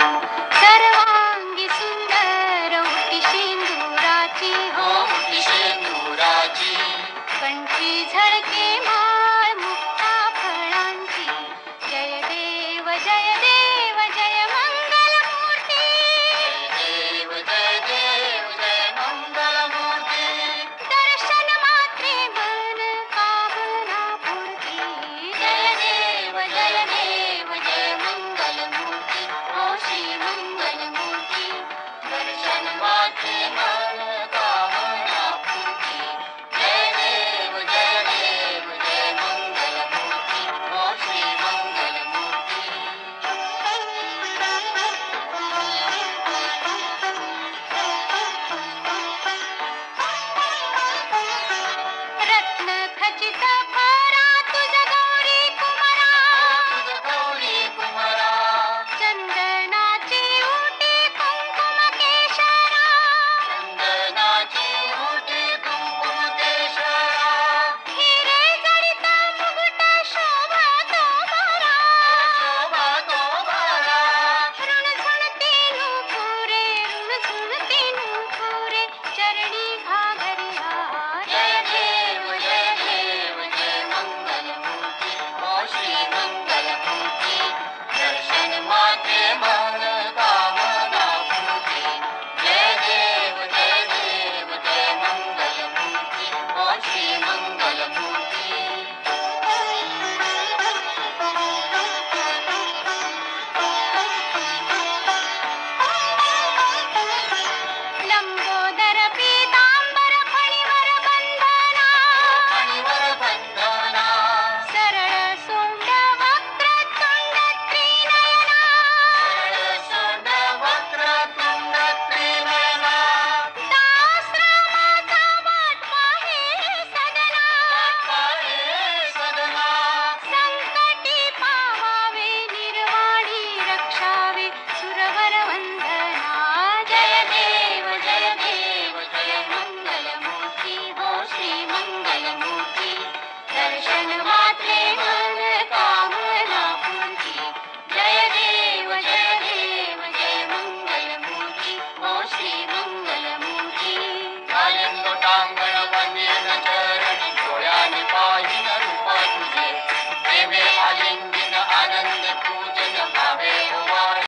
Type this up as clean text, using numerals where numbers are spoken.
सर्वांगी सुंदर उटी शेंदुराची हो उटी शेंदुराची कंठी झळके माळ मुक्ता फळांची जय देव जय देव जय मंगल मूर्ती जय देव जय मंगल मूर्ती दर्शन मात्रे मन कामना पूर्ती जय देव जय मंगल मूर्ती ओ श्री मंगल मूर्ती दर्शन मात्रे मन कामना पूर्ती जय देव जय मंगल मूर्ती ओ श्री मंगल मूर्ती रत्न खचित फरा तुझ गौरी कुमारा तुझ गौरी कुमारा चंदनाची उटी कुंकुम केशरा चंदनाची उटी कुंकुम केशरा हिरे जडित मुकुट शोभा तो मारा शोभा तो बारा ऋणझुणती नुपुरे ऋणझुणती नुपुरे चरणी घागरिया जय देव जय मंगल मूर्ती ओ श्री मंगल मूर्ती दर्शन मात्रे मन कामना पूर्ती जय देव जय मंगल मूर्ती ओ श्री मंगल मूर्ती लंबोदर पीतांबर फणीवर बंधना फणीवर बंधना सरळ सोंड वक्रतुंड त्रिनयना सोंड वक्रतुंड त्रिनयना दासरामाचा वाट पाहे सदना पाहे सदना संकटी पावावे निर्वाणी रक्षावे सुरवर वंदना जय देव जय मंगल मूर्ती हो श्री मंगल मूर्ती दर्शन